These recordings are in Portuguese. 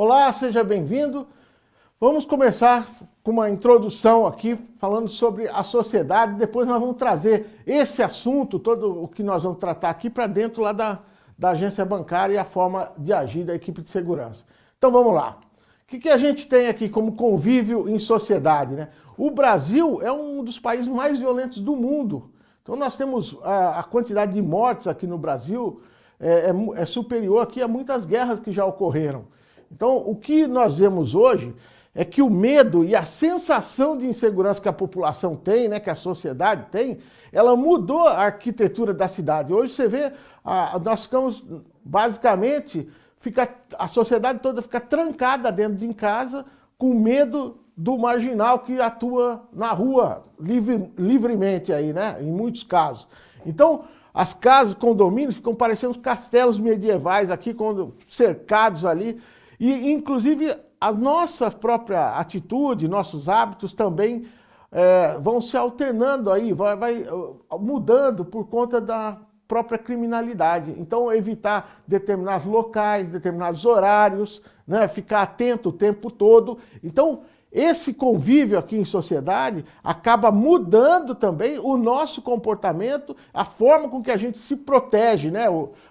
Olá, seja bem-vindo. Vamos começar com uma introdução aqui, falando sobre a sociedade. Depois nós vamos trazer esse assunto, todo o que nós vamos tratar aqui, para dentro lá da agência bancária e a forma de agir da equipe de segurança. Então vamos lá. O que a gente tem aqui como convívio em sociedade, né? O Brasil é um dos países mais violentos do mundo. Então nós temos a quantidade de mortes aqui no Brasil é superior aqui a muitas guerras que já ocorreram. Então o que nós vemos hoje é que o medo e a sensação de insegurança que a população tem, né, que a sociedade tem, ela mudou a arquitetura da cidade. Hoje você vê, nós ficamos basicamente, a sociedade toda fica trancada dentro de casa com medo do marginal que atua na rua livremente aí, né, em muitos casos. Então, as casas, condomínios ficam parecendo castelos medievais aqui, cercados ali, e inclusive a nossa própria atitude, nossos hábitos também vão se alternando aí, vai mudando por conta da própria criminalidade. Então, evitar determinados locais, determinados horários, né, ficar atento o tempo todo. Então, esse convívio aqui em sociedade acaba mudando também o nosso comportamento, a forma com que a gente se protege, né?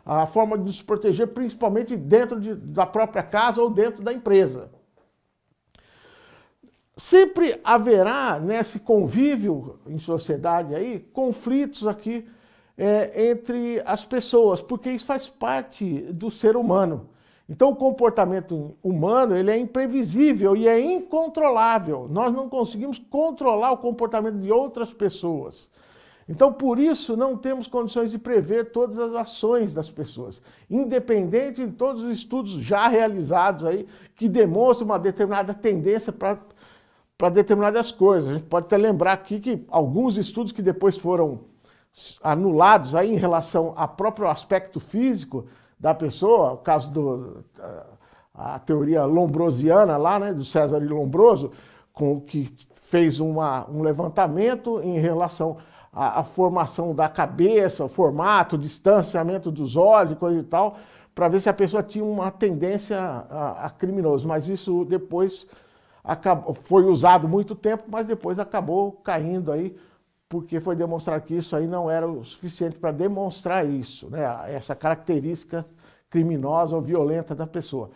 A forma de se proteger, principalmente dentro da própria casa ou dentro da empresa. Sempre haverá nesse convívio em sociedade aí conflitos aqui entre as pessoas, porque isso faz parte do ser humano. Então o comportamento humano ele é imprevisível e é incontrolável. Nós não conseguimos controlar o comportamento de outras pessoas. Então por isso não temos condições de prever todas as ações das pessoas, independente de todos os estudos já realizados aí que demonstram uma determinada tendência para determinadas coisas. A gente pode até lembrar aqui que alguns estudos que depois foram anulados aí em relação ao próprio aspecto físico da pessoa, o caso a teoria lombrosiana lá, né, do César Lombroso, que fez um levantamento em relação à formação da cabeça, o formato, o distanciamento dos olhos, coisa e tal, para ver se a pessoa tinha uma tendência a criminoso. Mas isso depois foi usado muito tempo, mas depois acabou caindo aí, porque foi demonstrar que isso aí não era o suficiente para demonstrar isso, né? Essa característica criminosa ou violenta da pessoa.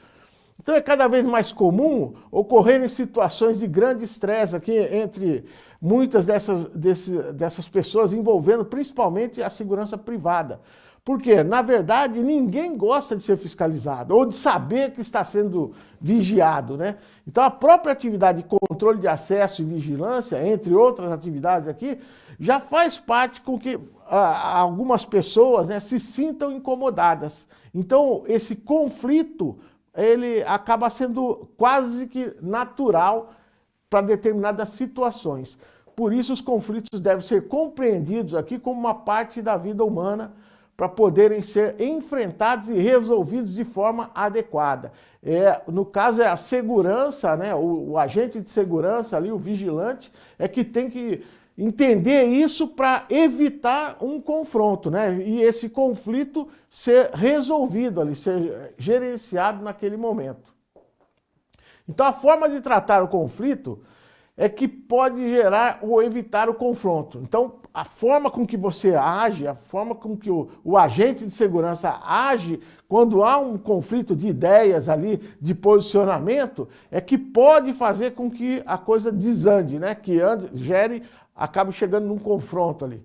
Então é cada vez mais comum ocorrerem situações de grande estresse aqui entre muitas dessas pessoas, envolvendo principalmente a segurança privada. Porque, na verdade, ninguém gosta de ser fiscalizado ou de saber que está sendo vigiado, né? Então, a própria atividade de controle de acesso e vigilância, entre outras atividades aqui, já faz parte com que algumas pessoas, né, se sintam incomodadas. Então, esse conflito, ele acaba sendo quase que natural para determinadas situações. Por isso, os conflitos devem ser compreendidos aqui como uma parte da vida humana, para poderem ser enfrentados e resolvidos de forma adequada. No caso, é a segurança, né, o agente de segurança ali, o vigilante, é que tem que entender isso para evitar um confronto, né, e esse conflito ser resolvido ali, ser gerenciado naquele momento. Então, a forma de tratar o conflito é que pode gerar ou evitar o confronto. Então, a forma com que você age, a forma com que o agente de segurança age quando há um conflito de ideias ali, de posicionamento, é que pode fazer com que a coisa desande, né? Que acabe chegando num confronto ali.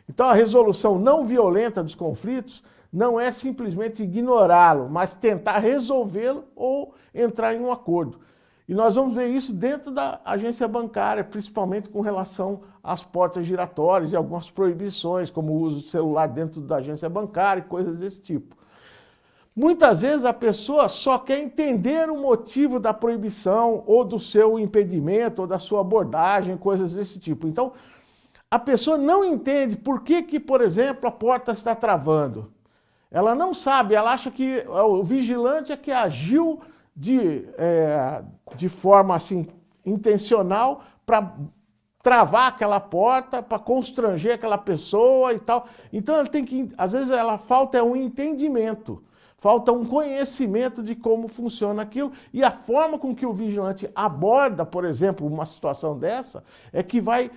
Então, a resolução não violenta dos conflitos não é simplesmente ignorá-lo, mas tentar resolvê-lo ou entrar em um acordo. E nós vamos ver isso dentro da agência bancária, principalmente com relação às portas giratórias e algumas proibições, como o uso do celular dentro da agência bancária e coisas desse tipo. Muitas vezes a pessoa só quer entender o motivo da proibição ou do seu impedimento ou da sua abordagem, coisas desse tipo. Então, a pessoa não entende por que, por exemplo, a porta está travando. Ela não sabe, ela acha que o vigilante é que agiu de forma assim, intencional para travar aquela porta, para constranger aquela pessoa e tal. Então, às vezes, falta um entendimento. falta um conhecimento de como funciona aquilo e a forma com que o vigilante aborda, por exemplo, uma situação dessa, é que vai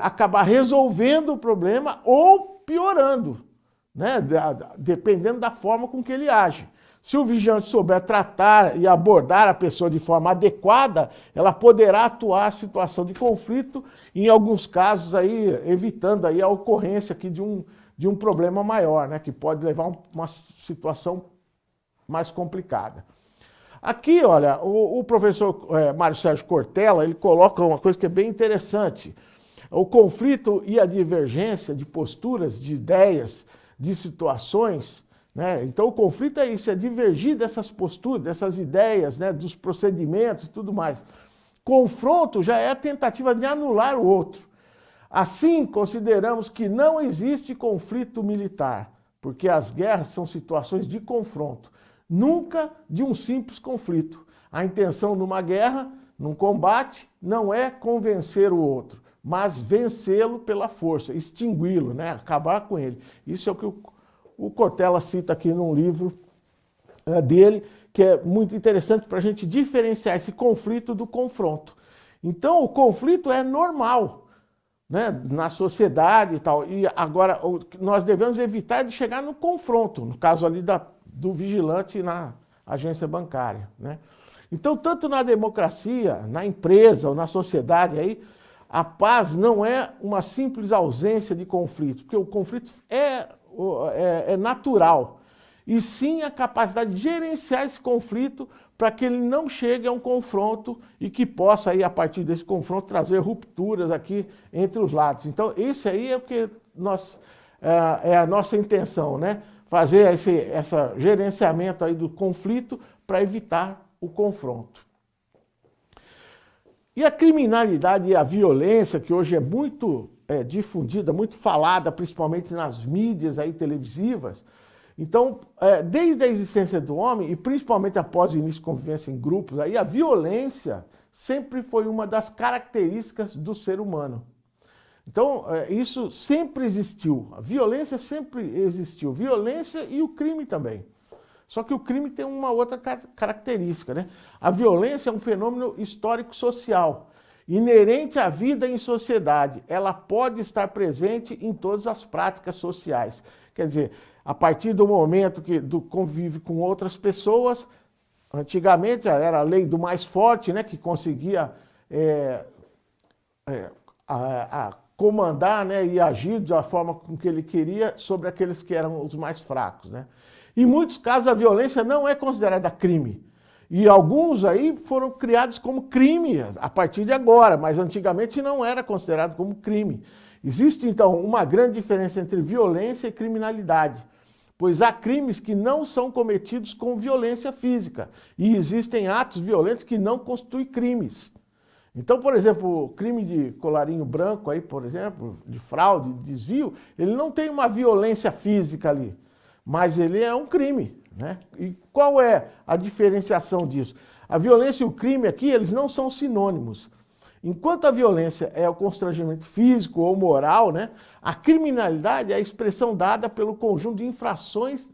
acabar resolvendo o problema ou piorando, né? Dependendo da forma com que ele age. Se o vigilante souber tratar e abordar a pessoa de forma adequada, ela poderá atuar a situação de conflito, em alguns casos aí, evitando aí a ocorrência aqui de um problema maior, né, que pode levar a uma situação mais complicada. Aqui, olha, o professor Mário Sérgio Cortella, ele coloca uma coisa que é bem interessante. O conflito e a divergência de posturas, de ideias, de situações, né? Então o conflito é isso, é divergir dessas posturas, dessas ideias, né, dos procedimentos e tudo mais. Confronto já é a tentativa de anular o outro. Assim, consideramos que não existe conflito militar, porque as guerras são situações de confronto, nunca de um simples conflito. A intenção numa guerra, num combate, não é convencer o outro, mas vencê-lo pela força, extingui-lo, né, acabar com ele. Isso é o que o Cortella cita aqui num livro dele, que é muito interessante para a gente diferenciar esse conflito do confronto. Então, o conflito é normal, né, na sociedade e tal. E agora, nós devemos evitar de chegar no confronto, no caso ali do vigilante na agência bancária, né? Então, tanto na democracia, na empresa ou na sociedade, aí, a paz não é uma simples ausência de conflito, porque o conflito é natural, e sim a capacidade de gerenciar esse conflito para que ele não chegue a um confronto e que possa, aí, a partir desse confronto, trazer rupturas aqui entre os lados. Então, esse aí é o que é a nossa intenção, né? Fazer esse gerenciamento aí do conflito para evitar o confronto. E a criminalidade e a violência, que hoje é muito difundida, muito falada, principalmente nas mídias aí televisivas. Então, desde a existência do homem, e principalmente após o início de convivência em grupos, aí, a violência sempre foi uma das características do ser humano. Então, isso sempre existiu, a violência sempre existiu, violência e o crime também. Só que o crime tem uma outra característica, né? A violência é um fenômeno histórico-social, inerente à vida em sociedade. Ela pode estar presente em todas as práticas sociais. Quer dizer, a partir do momento do convívio com outras pessoas, antigamente era a lei do mais forte, né, que conseguia comandar, né, e agir da forma com que ele queria sobre aqueles que eram os mais fracos, né? Em muitos casos a violência não é considerada crime. E alguns aí foram criados como crime a partir de agora, mas antigamente não era considerado como crime. Existe então uma grande diferença entre violência e criminalidade, pois há crimes que não são cometidos com violência física e existem atos violentos que não constituem crimes. Então, por exemplo, o crime de colarinho branco aí, por exemplo, de fraude, de desvio, ele não tem uma violência física ali, mas ele é um crime, né? E qual é a diferenciação disso? A violência e o crime aqui, eles não são sinônimos. Enquanto a violência é o constrangimento físico ou moral, né, a criminalidade é a expressão dada pelo conjunto de infrações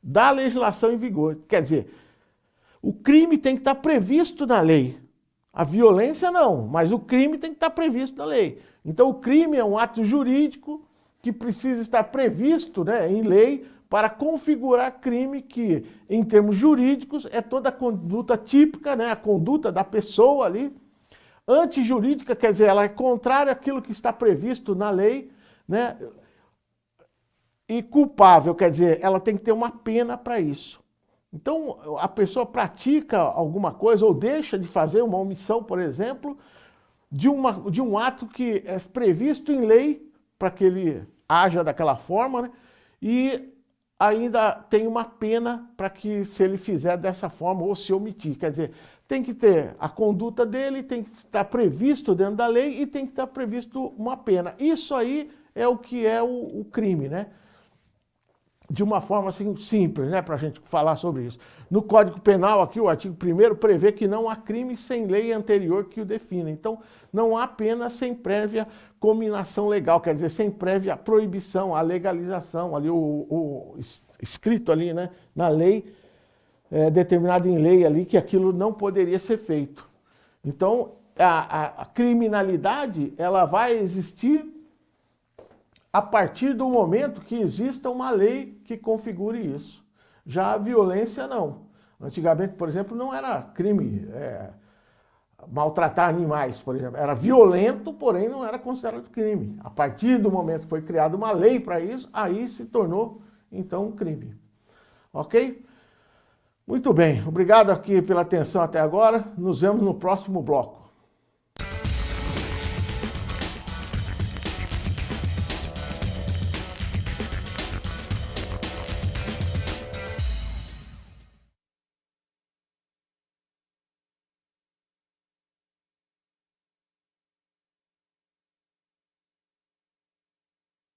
da legislação em vigor. Quer dizer, o crime tem que estar previsto na lei. A violência não, mas o crime tem que estar previsto na lei. Então o crime é um ato jurídico que precisa estar previsto, né, em lei para configurar crime que, em termos jurídicos, é toda a conduta típica, né, a conduta da pessoa ali. Antijurídica, quer dizer, ela é contrária àquilo que está previsto na lei, né? E culpável, quer dizer, ela tem que ter uma pena para isso. Então, a pessoa pratica alguma coisa ou deixa de fazer uma omissão, por exemplo, de um ato que é previsto em lei para que ele haja daquela forma, né? E ainda tem uma pena para que, se ele fizer dessa forma ou se omitir. Quer dizer, tem que ter a conduta dele, tem que estar previsto dentro da lei e tem que estar previsto uma pena. Isso aí é o que é o crime, né? De uma forma assim simples, né, para a gente falar sobre isso. No Código Penal, aqui, o artigo 1º prevê que não há crime sem lei anterior que o defina. Então, não há pena sem prévia cominação legal, quer dizer, sem prévia proibição, a legalização, ali escrito ali, né, na lei, determinado em lei ali, que aquilo não poderia ser feito. Então, a criminalidade, ela vai existir a partir do momento que exista uma lei que configure isso. Já a violência, não. Antigamente, por exemplo, não era crime maltratar animais, por exemplo. Era violento, porém não era considerado crime. A partir do momento que foi criada uma lei para isso, aí se tornou, então, um crime. Ok? Muito bem. Obrigado aqui pela atenção até agora. Nos vemos no próximo bloco.